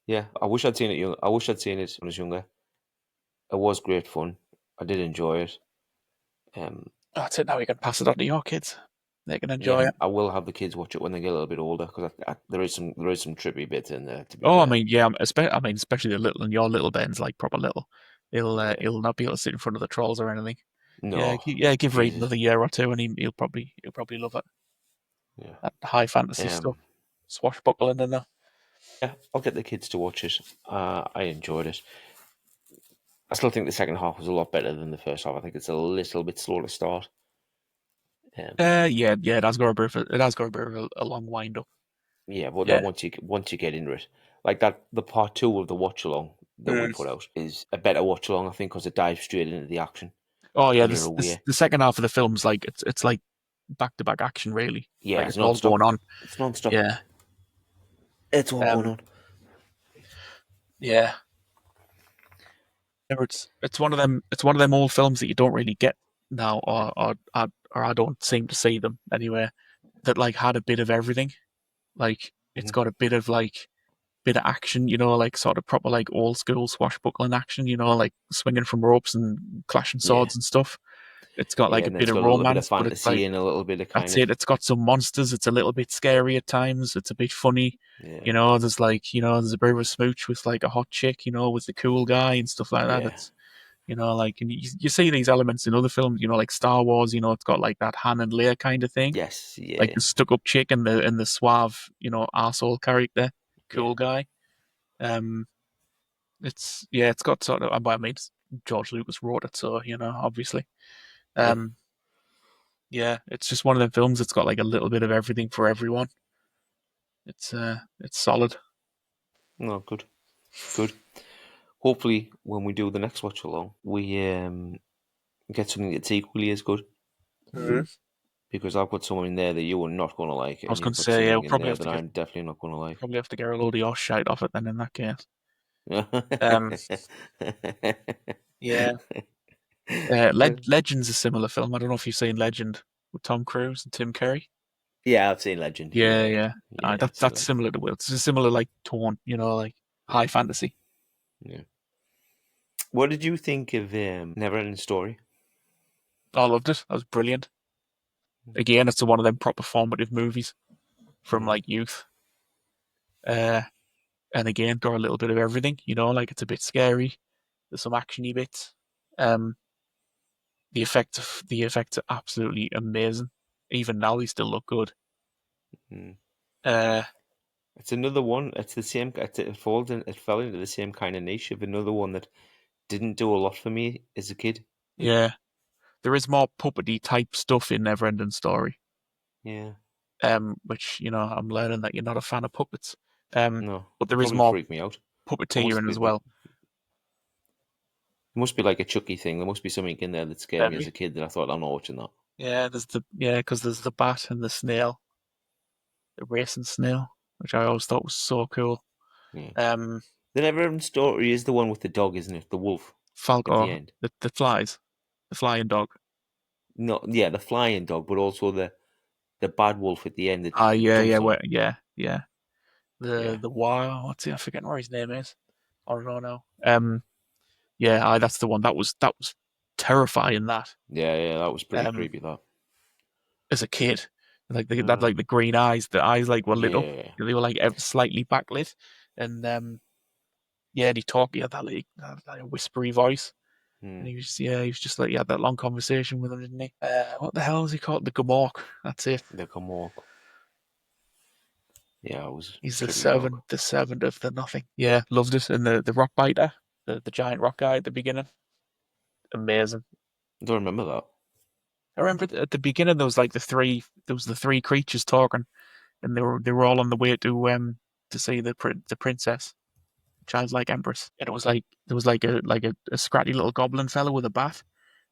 yeah, I wish I'd seen it young. I wish I'd seen it when I was younger. It was great fun. I did enjoy it. Um, That's it. Now you can pass it on to your kids. They can enjoy yeah, it. I will have the kids watch it when they get a little bit older because there is some trippy bits in there. To be Oh, I fair, mean, yeah. I mean, especially the little and your little Ben's like proper little. yeah. He'll not be able to sit in front of the trolls or anything. Yeah, No, yeah. Give Reed Jesus. another year or two, and he'll probably love it. Yeah. That high fantasy stuff, swashbuckling in there. Yeah, I'll get the kids to watch it. I enjoyed it. I still think the second half was a lot better than the first half. I think it's a little bit slow to start. Yeah, it has got a bit of a long wind up. Yeah, but then Yeah. once you get into it, like that, the part two of the watch along that we Mm. put out is a better watch along, I think, because it dives straight into the action Oh yeah, in a this way. the second half of the film's like it's like back to back action really. Yeah, Like it's it's all going non-stop. on. It's non-stop. Yeah. It's all going Um. on. Yeah. It's one of them. It's one of them old films that you don't really get now, or I don't seem to see them anywhere. That like had a bit of everything. Like it's Mhm. got a bit of like bit of action, like sort of proper like old school swashbuckling action, like swinging from ropes and clashing Yeah, swords and stuff. It's got yeah, like a and then bit it's of got a little bit of romance, but it's fantasy like and a little bit of kind that's of it. It's got some monsters. It's a little bit scary at times. It's a bit funny. yeah, There's like, there's a bit of a smooch with like a hot chick, with the cool guy and stuff like that. yeah, It's, like, and you see these elements in other films, like Star Wars, it's got like that Han and Leia kind of thing, yes, like yeah, the stuck up chick and the suave, arsehole character, yeah, cool guy. Um, it's got sort of, I mean, George Lucas wrote it, so, obviously. yeah. Um, yeah, it's just one of the films that's got like a little bit of everything for everyone. It's solid. No, good, good. Hopefully, when we do the next watch along, we get something that's equally as good. Mhm. Because I've got someone in there that you are not going to like, I was and going you've to got say, yeah, something in there that I'm definitely not going to like. probably have to get a load of your shite off it then in that case. Um, yeah, Legend's a similar film. I don't know if you've seen Legend with Tom Cruise and Tim Curry. Yeah, I've seen Legend. Yeah, Yeah, yeah. yeah, I've seen That's Legend. similar to Will. It's a similar like tone, like Yeah, high fantasy. yeah. What did you think of Neverending Story? I loved it. That was brilliant. Again, it's one of them proper formative movies from Mm, like youth. Uh, and again, got a little bit of everything. Like it's a bit scary. There's some actiony bits. Um, the effects are absolutely amazing. Even now, they still look good. mm. Uh, It's another one. It's the same. It fell into the same kind of niche of another one that didn't do a lot for me as a kid. yeah, there is more puppety type stuff in Neverending Story. Yeah, Which I'm learning that you're not a fan of puppets. no, But it there is probably more freaked me out. There must puppeteering be as well. like a Chucky thing. There must be something in there that scared me as a Maybe. kid that I thought I'm not watching that. Because there's the bat and the snail, the racing snail, which I always thought was so cool. Yeah. Um, The Neverending Story is the one with the dog, isn't it? The wolf at the Falco, end. the flies, the flying dog. No, yeah, the flying dog, but also the bad wolf at the end that Ah, yeah, jumps yeah, on him. yeah. Yeah, The wire. What's it? I forget what his name is. I don't know now. Yeah, that's the one. That was terrifying. That yeah, that was pretty um, creepy. That. as a kid, like they had like the green eyes. The eyes like were lit up. Yeah. They were like ever slightly backlit, and yeah, and he talked. He had that whispery voice, and Hmm. he was just like he had that long conversation with him, didn't he? What the hell is he called? The Gamork. That's it. The come walk. Yeah, it was He's trippy dog. the servant of the nothing. Yeah, loved it. And the rock biter, the giant rock guy at the beginning, amazing. I don't remember that. I remember at the beginning there was the three creatures talking, and they were all on the way to see the princess, childlike empress, and it was like there was like a scratty little goblin fella with a bat,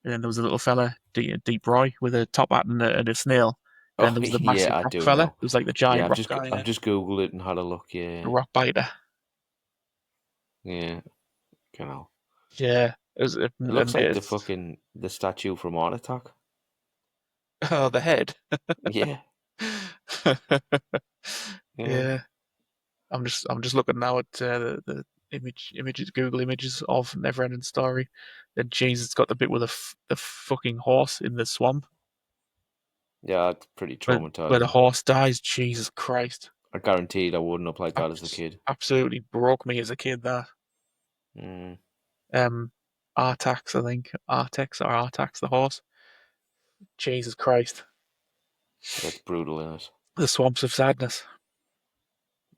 and then there was a little fella deep Roy with a top hat and a snail, and Oh then there was the massive yeah, I rock do fella. now. It was like the Yeah, giant rock guy, I've yeah, just googled it and had a look. the Yeah, rock biter. yeah, kind of. Yeah, it was It looks like amazing. the statue from Art Attack. Oh, the head. Yeah, yeah, Yeah, I'm just looking now at the images, Google images of Neverending Story. Then Jesus, it's got the bit with the fucking horse in the swamp yeah. It's pretty where the traumatizing. horse dies. Jesus Christ, I guaranteed I wouldn't have liked that as a Abs- kid. absolutely broke me as a kid. That Mm, um, Artax, I think Artex or Artax, the horse. Jesus Christ. that's brutal in it. The Swamps of Sadness.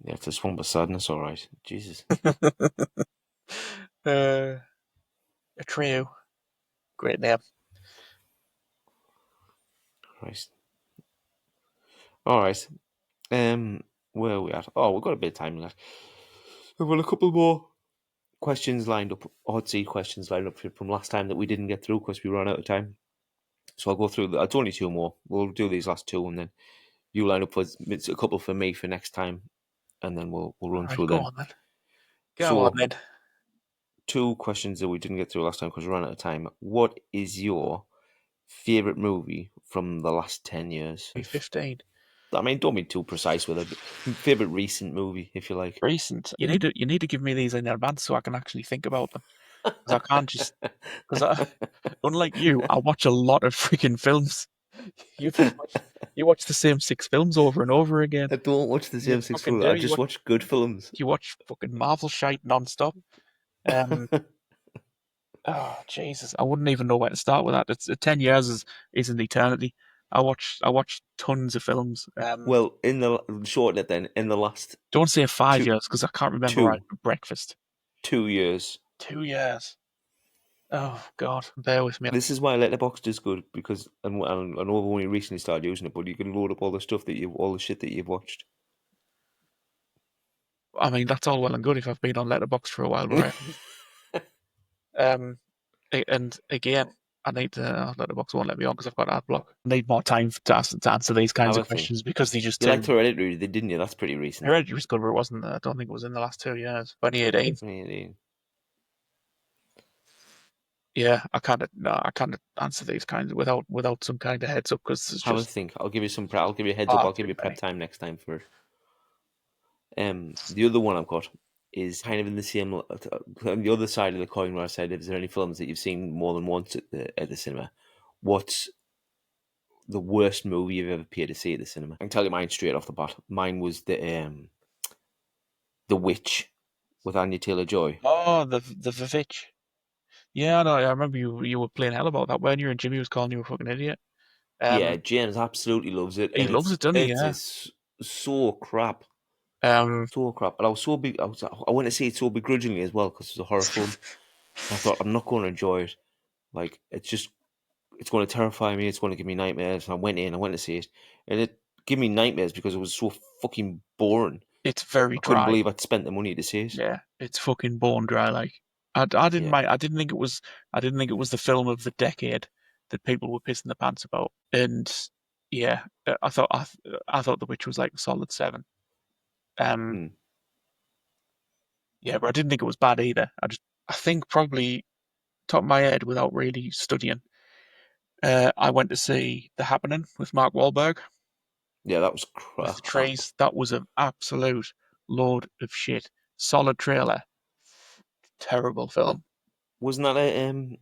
Yeah, it's a swamp of sadness. All right, Jesus A trio. Great name. Christ. All right. Where are we at? Oh, we've got a bit of time left. We've got a couple more questions lined up, hot seat questions lined up from last time that we didn't get through because we ran out of time. So I'll go through. It's only two more. We'll do these last two, and then you line up with a couple for me for next time, and then we'll All run right, through go them. on then. Go on So then. two questions that we didn't get through last time because we ran out of time. What is your favorite movie from the last 10 years? 2015. I mean, don't be too precise with it. Favorite recent movie, if you like. Recent. You need to give me these in advance so I can actually think about them. Because I can't just because unlike you, I watch a lot of freaking films. You just watch the same six films over and over again. I don't watch the You same six fucking films. do. I just watch good films. You watch fucking Marvel shite non-stop. Oh Jesus, I wouldn't even know where to start with that. It's 10 years is an eternity. I watch tons of films. Well, in the shorten it then, in the last Don't say 5 two years because I can't remember right. two Breakfast. 2 years. 2 years. Oh God, bear with me. This is why Letterboxd is good because and I know I've only recently started using it, but you can load up all the stuff all the shit that you've watched. I mean, that's all well and good if I've been on Letterboxd for a while, but um, and again, I need to Letterboxd won't let me on because I've got ad block. I need more time to answer these kinds Have of a think. questions because they just You liked too. Hereditary, didn't you? That's pretty recent. Hereditary was good, but it wasn't. I don't think it was in the last 2 years. 2018. 2018. Yeah, I can't answer these kinds without some kind of heads up because it's Have a just think. I'll give you some. I'll give you a heads up. far I'll give too you prep many. time next time for it. The other one I've got is kind of in the same on the other side of the coin where I said, is there any films that you've seen more than once at the cinema? What's the worst movie you've ever paid to see at the cinema? I can tell you mine straight off the bat. Mine was the Witch with Anya Taylor Joy. Oh, the Vivitch. Yeah, I know. I remember you were playing hell about that when you and Jimmy was calling you a fucking idiot. Yeah, Um, James absolutely loves it, he and loves it's it, doesn't he? it Yeah. is so crap, Um, so crap. But I was so big. I went to see it so begrudgingly as well because it's a horror film. I thought I'm not going to enjoy it. Like it's going to terrify me. It's going to give me nightmares. And I went to see it, and it gave me nightmares because it was so fucking boring. it's very I couldn't dry. believe I'd spent the money to see it. Yeah, it's fucking bone dry. Like I didn't Yeah. mind. I didn't think it was the film of the decade that people were pissing their pants about. And yeah, I thought The Witch was like a solid 7. Um, Hmm. yeah, but I didn't think it was bad either. I think probably top of my head without really studying. I went to see The Happening with Mark Wahlberg Yeah, that was with the crap. trees. That was an absolute load of shit. Solid trailer, terrible film. Wasn't that an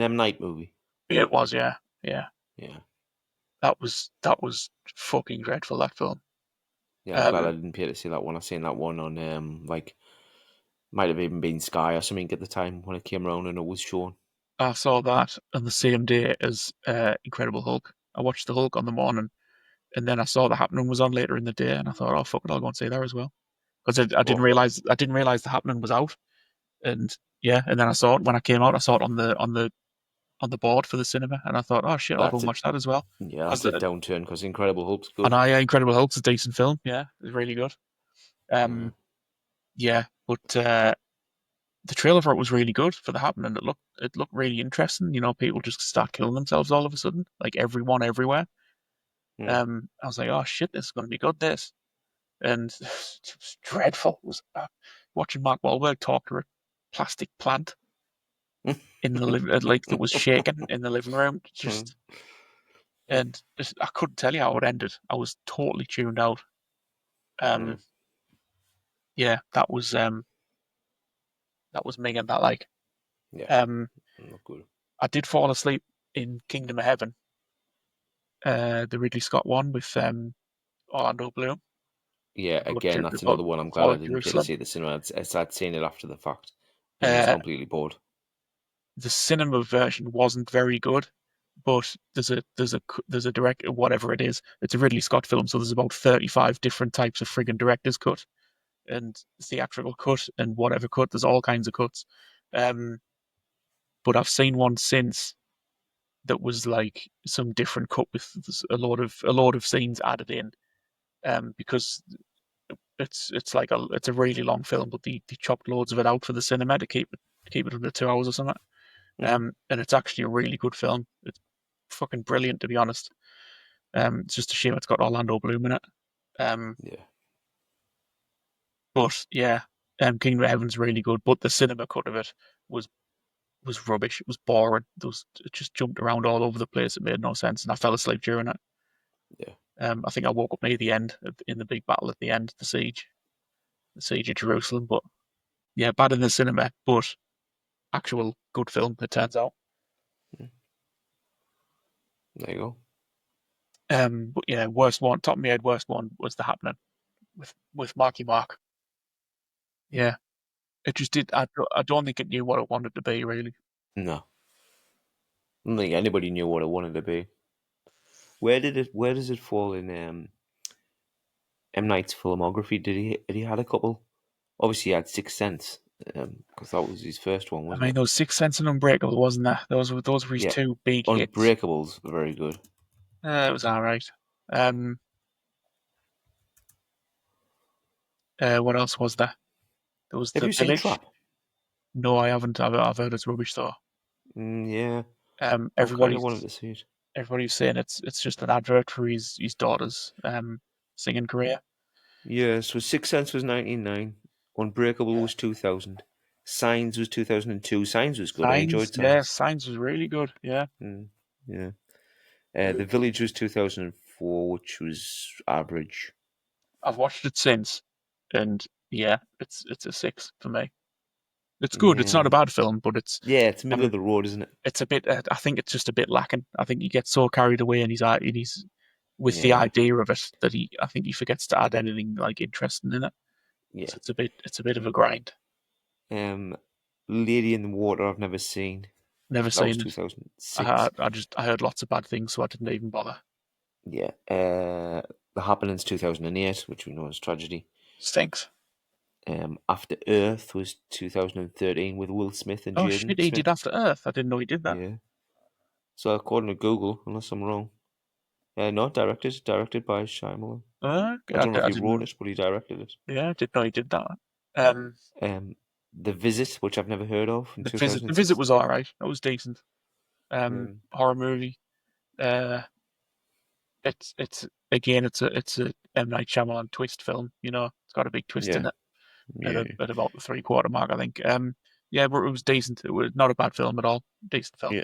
M Night movie? It was, yeah, yeah. Yeah. That was fucking dreadful. That film. Yeah, I'm glad I Um, didn't pay to see that one. I seen that one on like might have even been Sky or something at the time when it came around and it was shown. I saw that on the same day as Incredible Hulk. I watched the Hulk on the morning, and then I saw The Happening was on later in the day, and I thought, oh fuck it, I'll go and see that as well because I didn't Oh, realize The Happening was out, and yeah, and then I saw it when I came out. I saw it on the board for the cinema, and I thought, oh shit, I'll go that's and a watch that as well. yeah, Because that's a downturn because Incredible Hulk's and good. Incredible Hulk's a decent film. Yeah, it's really good. Yeah. Yeah, but the trailer for it was really good for The Happening. It looked really interesting. People just start killing themselves all of a sudden, like everyone everywhere. Hmm. I was like, oh shit, this is going to be good. This and it was dreadful. It was watching Mark Wahlberg talk to a plastic plant in the like that was shaking in the living room. I couldn't tell you how it ended. I was totally tuned out. Yeah. Um, yeah, that was me and that like. Yeah. Um, Not good. I did fall asleep in Kingdom of Heaven, the Ridley Scott one with Orlando Bloom. Yeah, About, again, that's about another one. I'm the glad fall I of didn't pay to Jerusalem. see the cinema. I'd seen it after the fact and was Uh, completely bored. the cinema version wasn't very good, but there's a director, whatever it is. It's a Ridley Scott film, so there's about 35 different types of friggin' director's cut and theatrical cut and whatever cut. There's all kinds of cuts. Um, but I've seen one since that was like some different cut with a lot of scenes added in. Because it's a really long film, but they chopped loads of it out for the cinema to keep it under 2 hours or something. Hmm. And it's actually a really good film. It's fucking brilliant, to be honest. It's just a shame it's got Orlando Bloom in it. Um, Yeah. but yeah, Kingdom of Heaven's really good, but the cinema cut of it was was rubbish. It was boring. It just jumped around all over the place. It made no sense, and I fell asleep during it. Yeah. I think I woke up near the end in the big battle at the end, the siege of Jerusalem. But yeah, bad in the cinema, but actual good film. It turns out. Mm. There you go. But yeah, worst one, top of my head, worst one was The Happening with Marky Mark. Yeah, it just did. I don't think it knew what it wanted to be really. No, I don't think anybody knew what it wanted to be. Where does it fall in M Night's filmography? Did he had a couple? Obviously, he had Sixth Sense, because that was his first one, I wasn't mean, it? those Sixth Sense and Unbreakable, wasn't that? Those were his Yeah, two big hits. Unbreakable's very good. It was all right. Um, what else was there? There was Have The you seen Village. Trap? No, I haven't. I've heard it's rubbish though. Yeah, Um, I kind of wanted everybody's to see it. everybody's saying it's just an advert for his daughter's singing career. Yeah, so Sixth Sense was 1999. Unbreakable Yeah. was 2000. Signs was 2002. Signs was good. I Signs, enjoyed yeah, Signs. Signs was really good. Yeah. Mm, yeah. The Village was 2004, which was average. I've watched it since, and yeah, it's a six for me. It's good. It's not a Yeah. bad film, but Yeah, it's middle of um, the road, isn't it? it's a bit. I think it's just a bit lacking. I think he gets so carried away in his with the Yeah. idea of it that I think he forgets to add anything like interesting in it. Yeah. So it's a bit of a grind. Um, Lady in the Water, I've never seen. Never That was seen it. 2006. I heard lots of bad things, so I didn't even bother. Yeah. The Happenings 2008, which we know is tragedy. Stinks. After Earth was 2013 with Will Smith and Oh shit, Jaden he did Smith. After Earth. I didn't know he did that. Yeah. So according to Google, unless I'm wrong, no, directed by Shyamalan. I I, don't know if I he wrote didn't. it, but he directed it. Yeah, I didn't know he did that. Um, Um, The Visit, which I've never heard of, in the visit 2006. was all right. It was decent. Um, Horror movie. Uh, it's again, it's a M Night Shyamalan twist film. It's got a big twist in yeah, it at, yeah, at about the 3/4 mark, I think. Yeah, but it was decent. It was not a bad film at all. Decent film.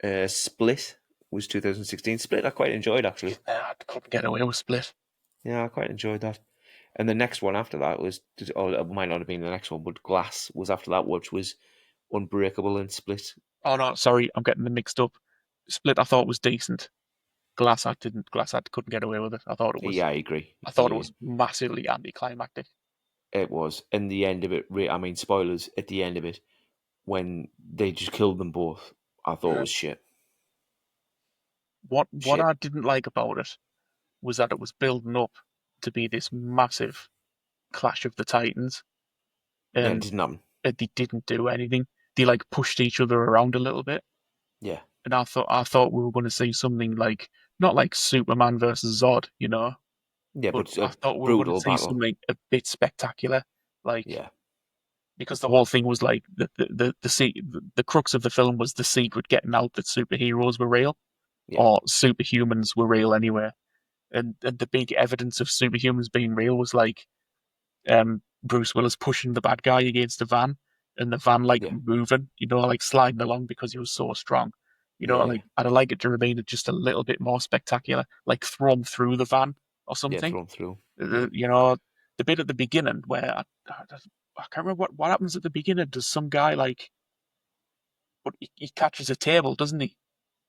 yeah. Split was 2016. Split I quite enjoyed actually. I couldn't get away with Split. Yeah, I quite enjoyed that. And the next one after that was, oh, it might not have been the next one, but Glass was after that, which was Unbreakable and Split. Oh no, sorry, I'm getting them mixed up. Split I thought was decent. Glass I didn't. Glass I couldn't get away with it. I thought it was. Yeah, I agree. I thought it Yeah, was massively anticlimactic. it was. And the end of it, I mean, spoilers. At the end of it, when they just killed them both, I thought it Yeah. was shit. What Shit. I didn't like about it was that it was building up to be this massive clash of the Titans, Yeah, it and didn't happen. they didn't do anything. They like pushed each other around a little bit, Yeah, and I thought we were going to see something like not like Superman versus Zod, yeah, but but it's I a thought we were going to brutal see battle. something a bit spectacular, like Yeah, because the whole thing was like the crux of the film was the secret getting out that superheroes were real yeah, or superhumans were real anyway, and the big evidence of superhumans being real was like Bruce Willis pushing the bad guy against the van, and the van like yeah, moving, like sliding along because he was so strong. yeah, Like I'd like it to remain just a little bit more spectacular, like thrown through the van or yeah. something. Thrown through. Yeah, The bit at the beginning where I can't remember what happens at the beginning. Does some guy like, but he catches a table, doesn't he?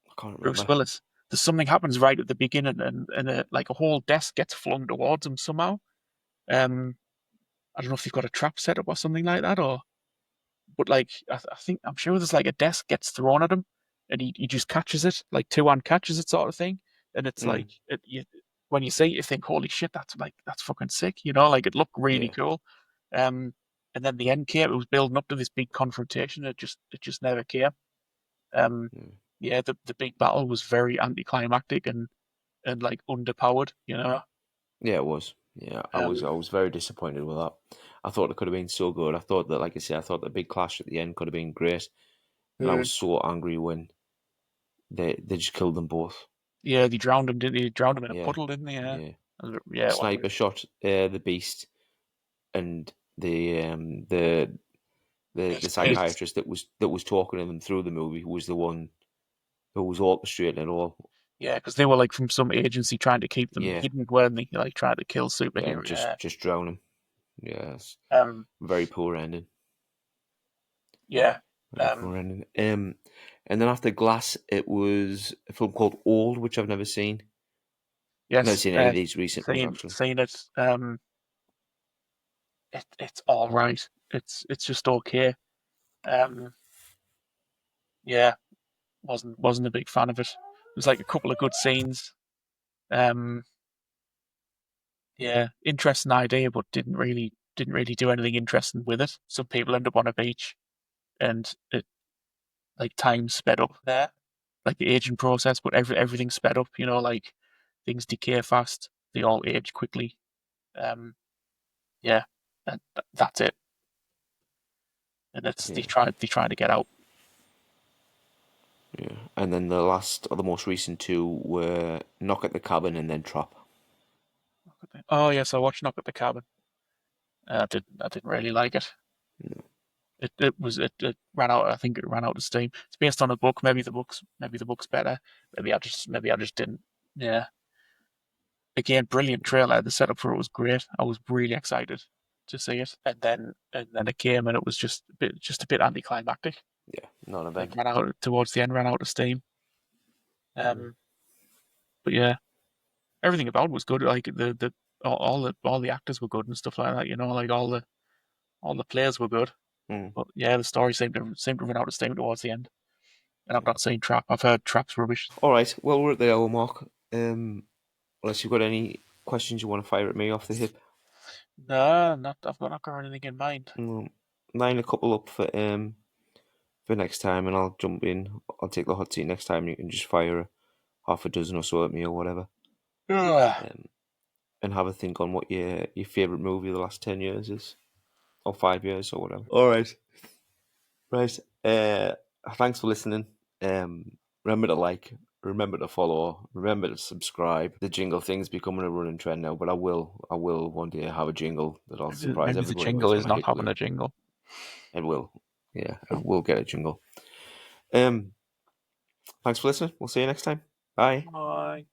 I can't Bruce remember. Willis. There's something happens right at the beginning, and like a whole desk gets flung towards him somehow. Um, I don't know if they've got a trap set up or something like that, but like I think I'm sure there's like a desk gets thrown at him, and he just catches it, like 2-1 catches it sort of thing. And it's like when you see it, you think, holy shit, that's fucking sick, like it looked really Yeah. cool. And then the end came, it was building up to this big confrontation, it just never came. Um Mm. yeah, the big battle was very anticlimactic and like underpowered. Yeah, it was. Yeah, I was. Um I was very disappointed with that. I thought it could have been so good. I thought that, like I said, I thought the big clash at the end could have been great, and I mm, was so angry when they just killed them both. yeah, they drowned him, didn't they? Drowned him in a Yeah, puddle, didn't they? Yeah. yeah. Yeah, it wasn't Sniper really. shot the beast, and the It's- psychiatrist that was talking to them through the movie was the one who was orchestrating it all. Yeah, because they were like from some agency trying to keep them Yeah, hidden, weren't they? Like trying to kill yeah, superhero. and Yeah. just drown him. Yes, Um. very poor ending. Yeah. Very Um. poor ending. And then after Glass, it was a film called Old, which I've never seen. I've never Yes. seen any of these recent ones actually. Seen it. It's all right. It's just okay. Um. Yeah. Wasn't a big fan of it. There's like a couple of good scenes. Um. Yeah. Interesting idea, but didn't really do anything interesting with it. Some people end up on a beach, and it like time sped up there, like the aging process, but everything's sped up. Like things decay fast, they all age quickly. Um, yeah, and that's it. And it's Yeah, they try to get out. yeah. And then the last, or the most recent two were Knock at the Cabin and then Trap. Oh yes, I watched Knock at the Cabin. I didn't really like it. It ran out. I think it ran out of steam. It's based on a book. Maybe the book's better. Maybe I just didn't. Yeah. Again, brilliant trailer. The setup for it was great. I was really excited to see it, and then it came, and it was just a bit anticlimactic. Yeah, Like non-event. ran out towards the end, ran out of steam. Um, but yeah, everything about it was good. Like the all the actors were good and stuff like that. Like all the players were good. Mm. But yeah, the story seemed to run out of steam towards the end. And I've not seen Trap. I've heard Trap's rubbish. All right. Well, we're at the hour mark. Unless you've got any questions you want to fire at me off the hip. No, not. I've not got anything in mind. Line a couple up for next time, and I'll jump in. I'll take the hot seat next time, and you can just fire half a dozen or so at me or whatever, Ugh. um, and have a think on what your favorite movie of the last 10 years is, or 5 years or whatever. All right, right. Thanks for listening. Remember to like, remember to follow, remember to subscribe. The jingle thing's becoming a running trend now, but I will one day have a jingle that I'll surprise Maybe the everybody jingle with when is I not hit having play. a jingle. It will, yeah, I will get a jingle. Um, Thanks for listening. We'll see you next time. Bye. Bye.